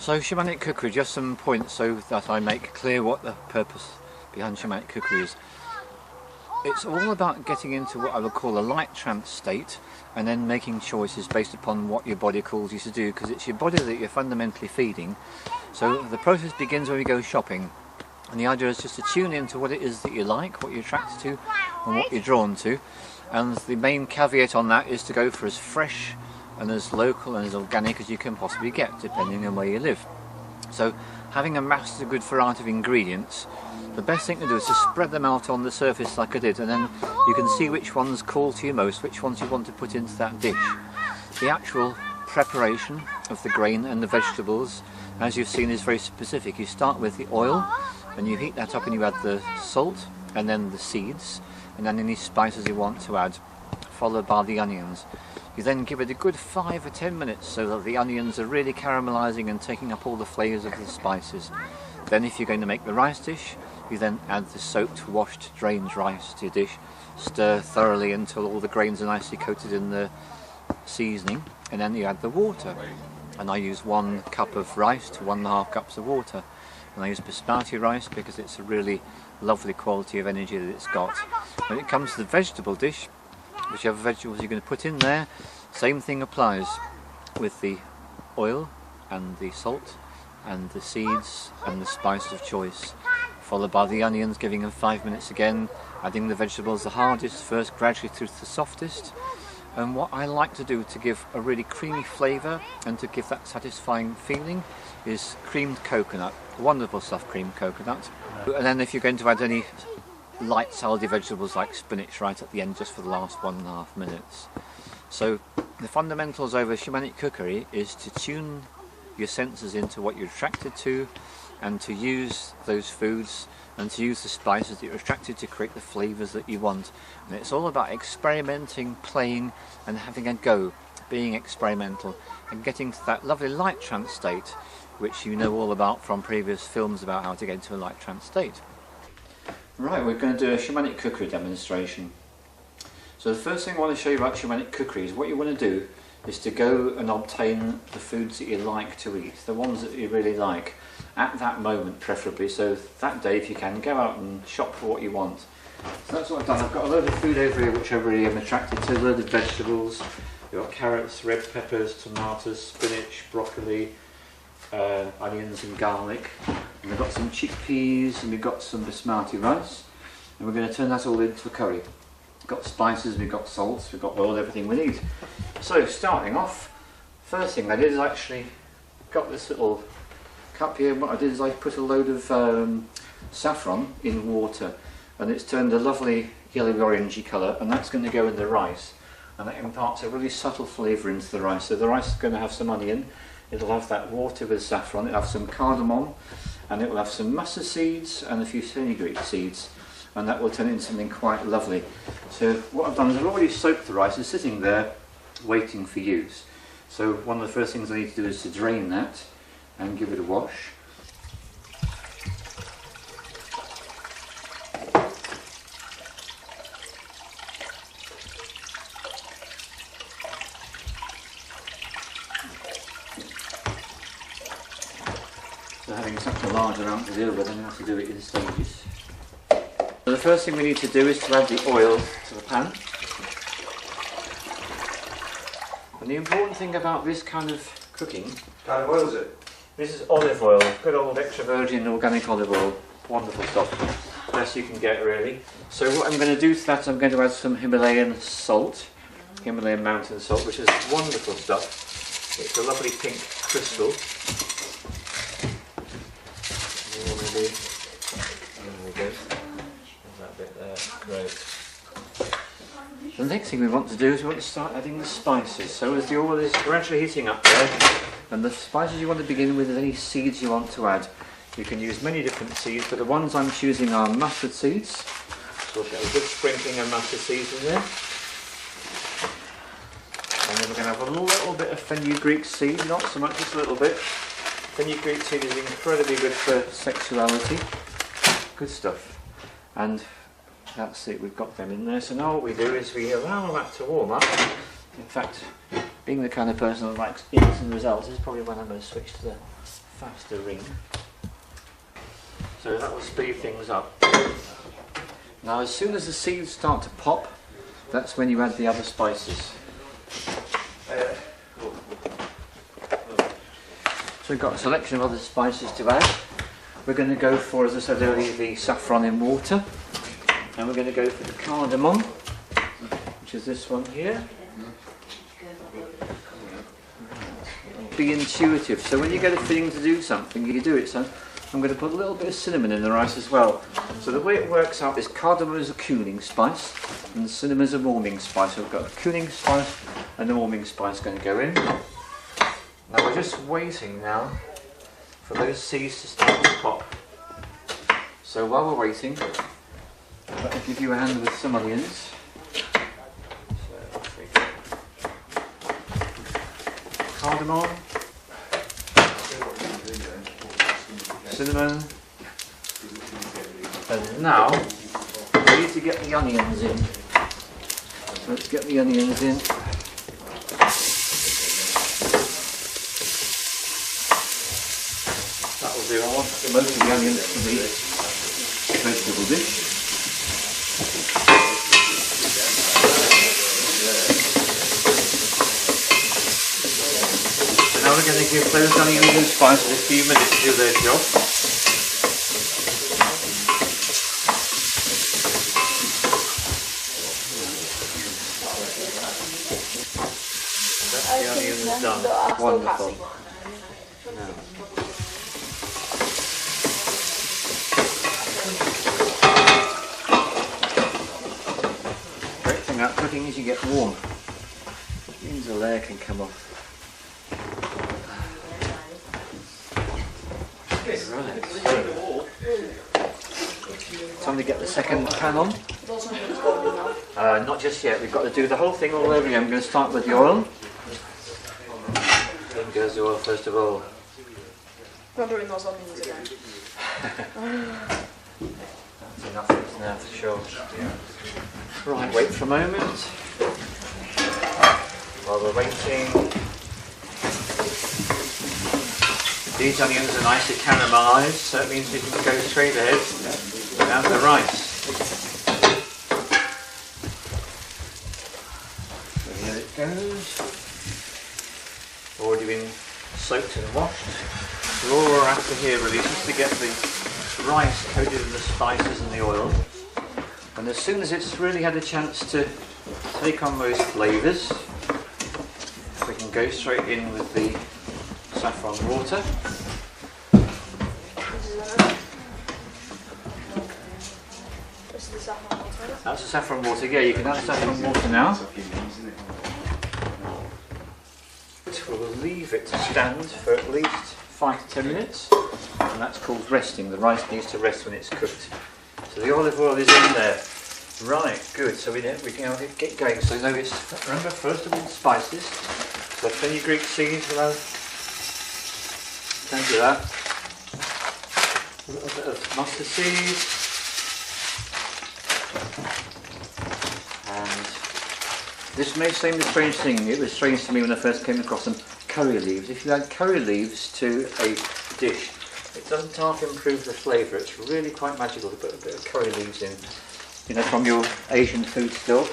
So Shamanic Cookery, just some points so that I make clear what the purpose behind Shamanic Cookery is. It's all about getting into what I would call a light trance state and then making choices based upon what your body calls you to do, because it's your body that you're fundamentally feeding. So the process begins when we go shopping, and the idea is just to tune into what it is that you like, what you're attracted to and what you're drawn to, and the main caveat on that is to go for as fresh and as local and as organic as you can possibly get, depending on where you live. So having amassed a good variety of ingredients, the best thing to do is to spread them out on the surface like I did, and then you can see which ones call to you most, which ones you want to put into that dish. The actual preparation of the grain and the vegetables, as you've seen, is very specific. You start with the oil and you heat that up and you add the salt and then the seeds and then any spices you want to add, followed by the onions. You then give it a good 5 or 10 minutes so that the onions are really caramelising and taking up all the flavours of the spices. Then if you're going to make the rice dish, you then add the soaked, washed, drained rice to your dish, stir thoroughly until all the grains are nicely coated in the seasoning, and then you add the water. And I use 1 cup of rice to 1.5 cups of water. And I use basmati rice because it's a really lovely quality of energy that it's got. When it comes to the vegetable dish, whichever vegetables you're going to put in there, same thing applies with the oil and the salt and the seeds and the spice of choice, followed by the onions, giving them 5 minutes again, adding the vegetables the hardest first, gradually through to the softest. And what I like to do to give a really creamy flavour and to give that satisfying feeling is creamed coconut. Wonderful stuff, creamed coconut. And then if you're going to add any light salady vegetables like spinach right at the end, just for the last 1.5 minutes. So the fundamentals over Shamanic Cookery is to tune your senses into what you're attracted to, and to use those foods and to use the spices that you're attracted to create the flavours that you want. And it's all about experimenting, playing and having a go, being experimental and getting to that lovely light trance state, which you know all about from previous films about how to get into a light trance state. Right, we're going to do a Shamanic Cookery demonstration. So the first thing I want to show you about Shamanic Cookery is what you want to do is to go and obtain the foods that you like to eat, the ones that you really like, at that moment preferably. So that day, if you can, go out and shop for what you want. So that's what I've done. I've got a load of food over here which I really am attracted to, a load of vegetables. We've got carrots, red peppers, tomatoes, spinach, broccoli, onions and garlic. And we've got some chickpeas and we've got some basmati rice. And we're going to turn that all into a curry. We've got spices, we've got salts, we've got oil, everything we need. So starting off, first thing I did is actually got this little cup here. What I did is I put a load of saffron in water, and it's turned a lovely yellow orangey colour, and that's going to go in the rice, and that imparts a really subtle flavour into the rice. So the rice is going to have some onion, it'll have that water with saffron, it'll have some cardamom, and it will have some mustard seeds and a few fenugreek seeds, and that will turn into something quite lovely. So what I've done is I've already soaked the rice, it's sitting there waiting for use. So one of the first things I need to do is to drain that and give it a wash. So having such a large amount to deal with, I'm going to have to do it in stages. So the first thing we need to do is to add the oil to the pan. And the important thing about this kind of cooking... What kind of oil is it? This is olive oil, good old extra virgin organic olive oil, wonderful stuff, best you can get really. So what I'm going to do to that, I'm going to add some Himalayan salt, Himalayan mountain salt, which is wonderful stuff. It's a lovely pink crystal. There we go, there's that bit there, great. The next thing we want to do is we want to start adding the spices. So as the oil is gradually heating up there, and the spices you want to begin with is any seeds you want to add. You can use many different seeds, but the ones I'm choosing are mustard seeds. So we'll get a good sprinkling of mustard seeds in there. And then we're going to have a little bit of fenugreek seed, not so much, just a little bit. Fenugreek seed is incredibly good for sexuality. Good stuff. And that's it, we've got them in there. So now what we do is we allow that to warm up. In fact, being the kind of person that likes instant results, this is probably when I'm going to switch to the faster ring. So that will speed things up. Now as soon as the seeds start to pop, that's when you add the other spices. So we've got a selection of other spices to add. We're going to go for, as I said earlier, the saffron in water. And we're going to go for the cardamom, which is this one here. Be intuitive, so when you get a feeling to do something, you do it. So I'm going to put a little bit of cinnamon in the rice as well. So the way it works out is cardamom is a cooling spice and cinnamon is a warming spice. So we've got a cooling spice and a warming spice going to go in. Now we're just waiting now for those seeds to start to pop. So while we're waiting, let me give you a hand with some onions. So off we go. Cardamom, cinnamon, and now we need to get the onions in. So let's get the onions in. That will do. I want most of the onions to be vegetable dish. Now we're going to give those onions and spices a few minutes to do their job. That's the onions done. Wonderful. Now. Great thing about cooking is you get warm. Which means the layer can come off. Right, so time to get the second pan on. Not just yet, we've got to do the whole thing all over again. I'm going to start with the oil. In goes the oil first of all. Not doing those onions again. That's enough now for sure. Right, wait for a moment. While we're waiting. These onions are nicely caramelised, so it means we can go straight ahead and add the rice. So here it goes. Already been soaked and washed. So all we're after here really is just to get the rice coated in the spices and the oil. And as soon as it's really had a chance to take on those flavours, we can go straight in with the saffron water. This is the saffron water. That's the saffron water. Yeah, you can add saffron water now. We'll leave it to stand for at least 5 to 10 minutes, and that's called resting. The rice needs to rest when it's cooked. So the olive oil is in there. Right, good. So we can get going. So now it's, remember, first of all, spices. So fenugreek seeds, we'll have plenty of that. A little bit of mustard seeds. And this may seem a strange thing. It was strange to me when I first came across them. Curry leaves. If you add curry leaves to a dish, it doesn't half improve the flavour. It's really quite magical to put a bit of curry leaves in. You know, from your Asian food still.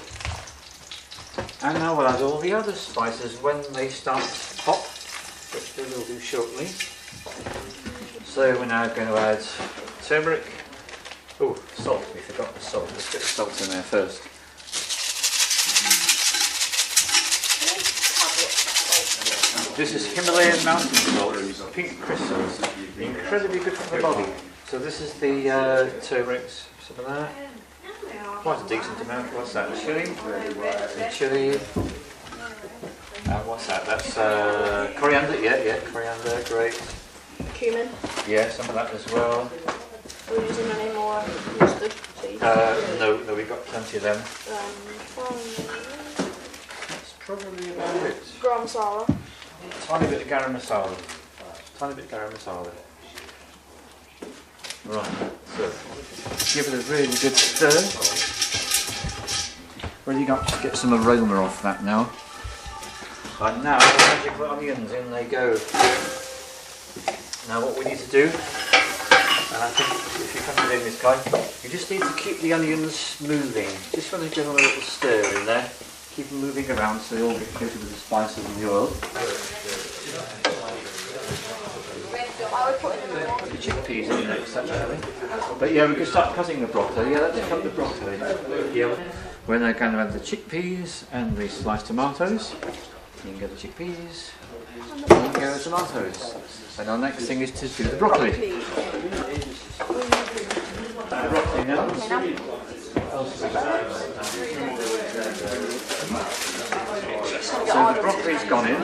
And now we'll add all the other spices when they start to pop, which we will do shortly. So we're now going to add turmeric. Oh, salt. We forgot the salt. Let's get the salt in there first. This is Himalayan mountain salt, pink crystals, incredibly good for the body. So this is the turmeric, some of that. Quite a decent amount. What's that? Chili? Some chili. What's that? That's coriander. Yeah, coriander. Great. Cumin. Yeah, some of that as well. Are we using any more mustard seeds? No, we've got plenty of them. That's probably about it. Garam masala. Tiny bit of garam masala. Tiny bit of garam masala. Right, so give it a really good stir. Really got to get some aroma off that now. And now the magical onions, in they go. Now what we need to do, and I think if you haven't doing this, guy, you just need to keep the onions moving. Just want to give them a little stir in there. Keep them moving around so they all get coated with the spices and the oil. Put the chickpeas in next actually. But yeah, we can start cutting the broccoli. Yeah, let's cut the broccoli. Yeah. We're now going to add the chickpeas and the sliced tomatoes. You can get the chickpeas. And you can get the tomatoes. And our next thing is to do the broccoli. The broccoli now. So the broccoli's gone in.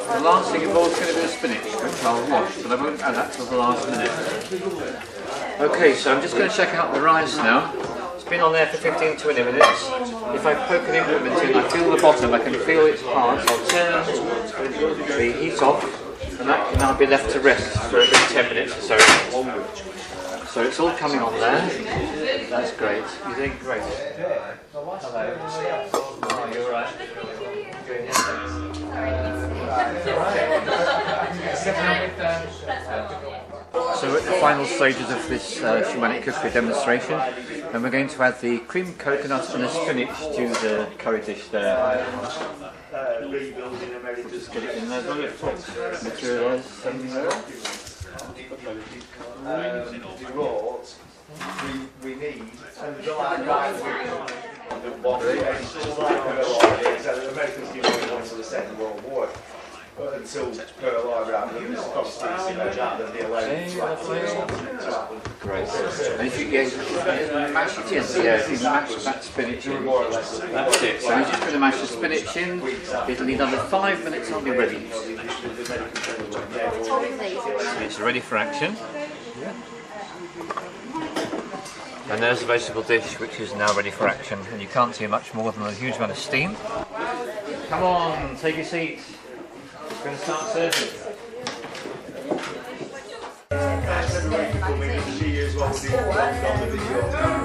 The last thing involved is going to be the spinach, which I'll wash, but I won't add that till the last minute. Okay, so I'm just going to check out the rice now. It's been on there for 15-20 minutes. If I poke an implement in, I feel the bottom, I can feel it's hard, so I'll turn the heat off, and that can now be left to rest for a good 10 minutes or so. So it's all coming on there. That's great. You think great? Hello. Oh, you're right. So we're at the final stages of this Shamanic Cookery demonstration, and we're going to add the creamed coconut and the spinach to the curry dish there. We'll just get it in there. Materialise something there. We need and the Americans didn't really want to the Second World War until Pearl Harbor happened. It was constitution that they allowed it to happen. Great. And if you mash it in, yeah, if you mash that spinach in, that's it. So you're just going to mash the spinach in. It'll need another 5 minutes, I'll be ready. It's ready for action. And there's the vegetable dish, which is now ready for action, and you can't see much more than a huge amount of steam. Come on, take your seat. It's going to start serving. She is what we do.